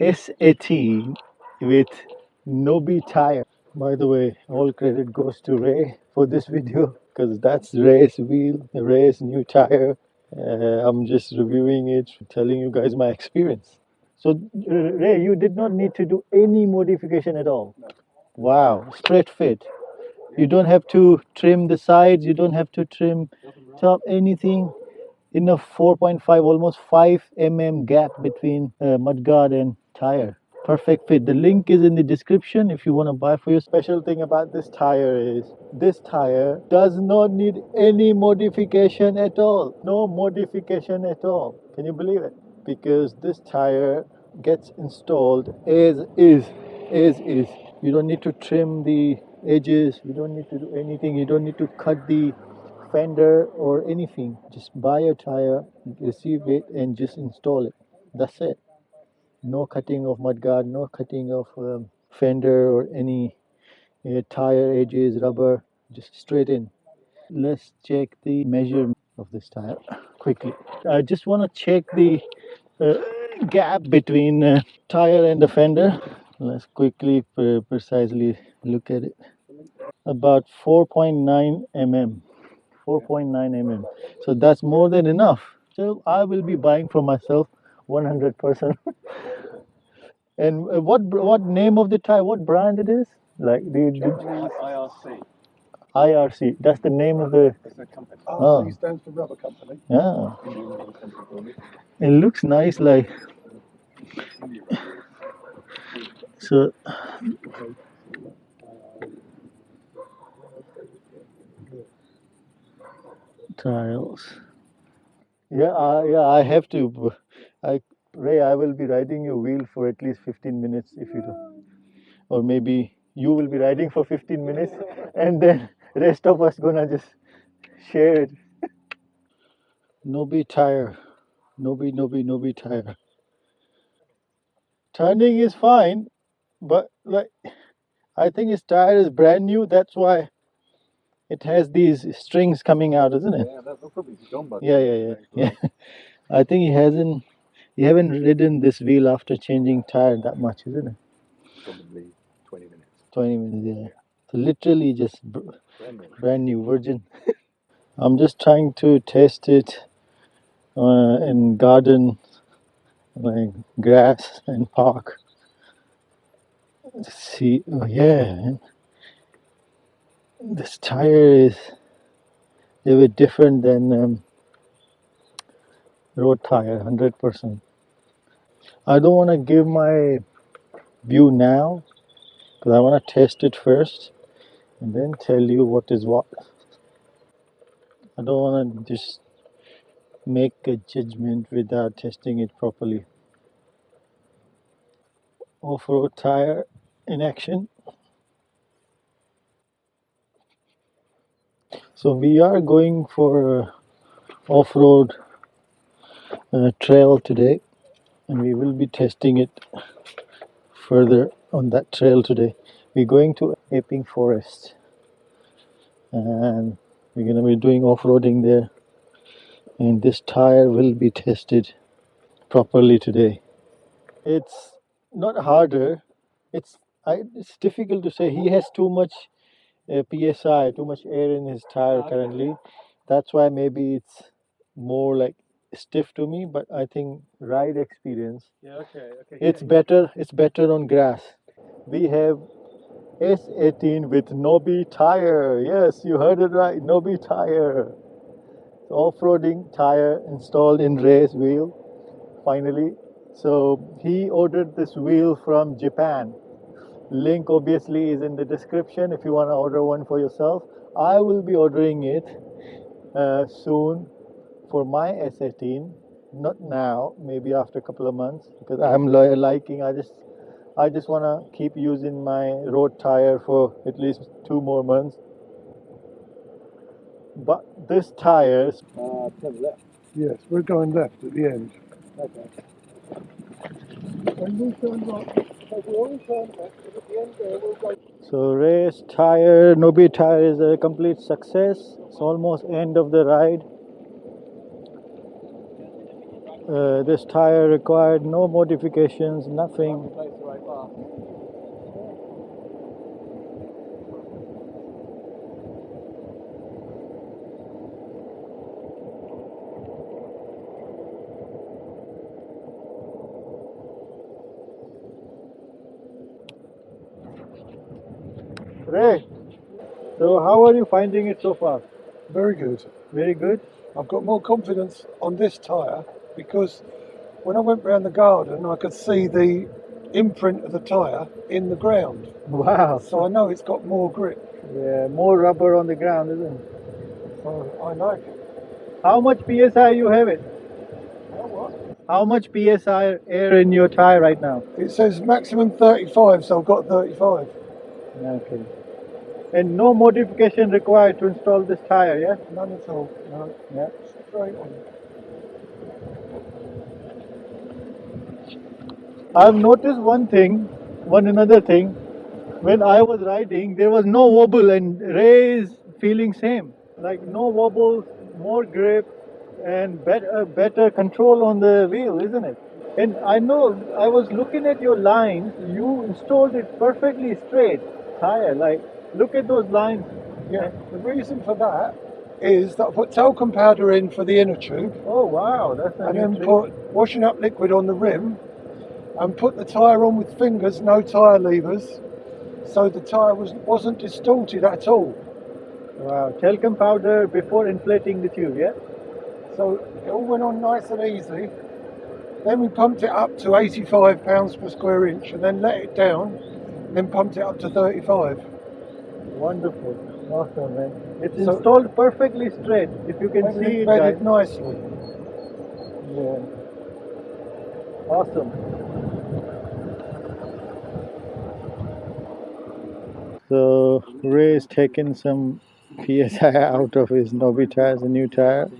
S18 with Knobby Tire. By the way, all credit goes to Ray for this video because that's Ray's wheel, Ray's new tire. I'm just reviewing it, telling you guys my experience. So, Ray, you did not need to do any modification at all. Wow, straight fit. You don't have to trim the sides, you don't have to trim top, anything. In a 4.5, almost 5 mm gap between mudguard and tire. Perfect fit. The link is in the description if you want to buy for your special thing about this tire is this tire does not need any modification at all. No modification at all. Can you believe it? Because this tire gets installed as is. As is. You don't need to trim the edges. You don't need to do anything. You don't need to cut the fender or anything. Just buy a tire, receive it, and just install it. That's it. No cutting of mudguard, no cutting of fender or any tire edges, rubber, just straight in. Let's check the measurement of this tire quickly. I just want to check the uh, gap between tire and the fender. Let's quickly precisely look at it. About 4.9 mm. 4.9 mm. So that's more than enough. So I will be buying for myself 100%. And what name of the tire? What brand it is? Like Japanese IRC. IRC. That's the name of the. That's the company. Oh, C stands for rubber company. yeah. Indian rubber company for me. It looks nice. Like so. Tiles. Yeah, yeah. I have to. Ray, I will be riding your wheel for at least 15 minutes if you don't, or maybe you will be riding for 15 minutes, and then rest of us gonna just share it. Knoby tire, Knoby tire. Turning is fine, but like I think his tire is brand new. That's why it has these strings coming out, isn't it? Yeah, that's probably gone by. Yeah. I think you haven't ridden this wheel after changing tire that much, isn't it? Probably 20 minutes. 20 minutes, yeah. So literally just brand new virgin. I'm just trying to test it in garden, like grass and park. See, oh yeah, this tire is a bit different than road tire, 100%. I don't want to give my view now because I want to test it first and then tell you what is what. I don't want to just make a judgment without testing it properly. Off-road tire in action. So we are going for off-road trail today, and we will be testing it further on that trail today. We're going to Epping Forest, and we're going to be doing off-roading there, and this tire will be tested properly today. It's not harder. It's difficult to say. He has too much psi, too much air in his tire currently. That's why maybe it's more like stiff to me. But I think ride experience. Yeah, okay. It's better. It's better on grass. We have S18 with Knobby Tire. Yes, you heard it right. Knobby Tire. Off-roading tire installed in Ray's wheel. Finally. So he ordered this wheel from Japan. Link obviously is in the description if you want to order one for yourself. I will be ordering it soon for my S18. Not now, maybe after a couple of months because I'm liking. I just want to keep using my road tire for at least 2 more months. But this tire, Turn left. Yes, we're going left at the end. Okay. When we turn right, so we always turn left, but at the end there we'll go. so Ray's tire, Knobby tire is a complete success. It's almost end of the ride. This tire required no modifications, nothing. Ray, so how are you finding it so far? Very good. Very good? I've got more confidence on this tyre because when I went round the garden, I could see the imprint of the tyre in the ground. Wow. So I know it's got more grip. Yeah, more rubber on the ground, isn't it? So I like it. How much PSI you have it? How much PSI air in your tire right now? It says maximum 35, so I've got 35. Okay. And no modification required to install this tire, yeah? None at all. No. Yeah. Straight on. I've noticed one another thing. When I was riding, there was no wobble, and Ray is feeling same. Like no wobbles, more grip, and better control on the wheel, isn't it? And I know I was looking at your lines. You installed it perfectly straight tire. Like look at those lines. Yeah. The reason for that is that I put talcum powder in for the inner tube. Oh wow, that's a And new then trick. put washing up liquid on the rim and put the tyre on with fingers, no tyre levers, so the tyre wasn't distorted at all. Wow, talcum powder before inflating the tube, yeah? So it all went on nice and easy. Then we pumped it up to 85 pounds per square inch and then let it down, and then pumped it up to 35. Wonderful, awesome, man. It's installed perfectly straight. If you can see it, guys. Bedded nicely. Yeah. Awesome. So Ray's taken some PSI out of his Knoby tires, a new tire.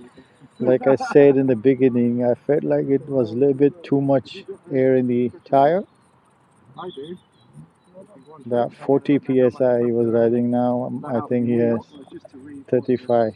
Like I said in the beginning, I felt like it was a little bit too much air in the tire. That 40 PSI he was riding now, I think he has 35.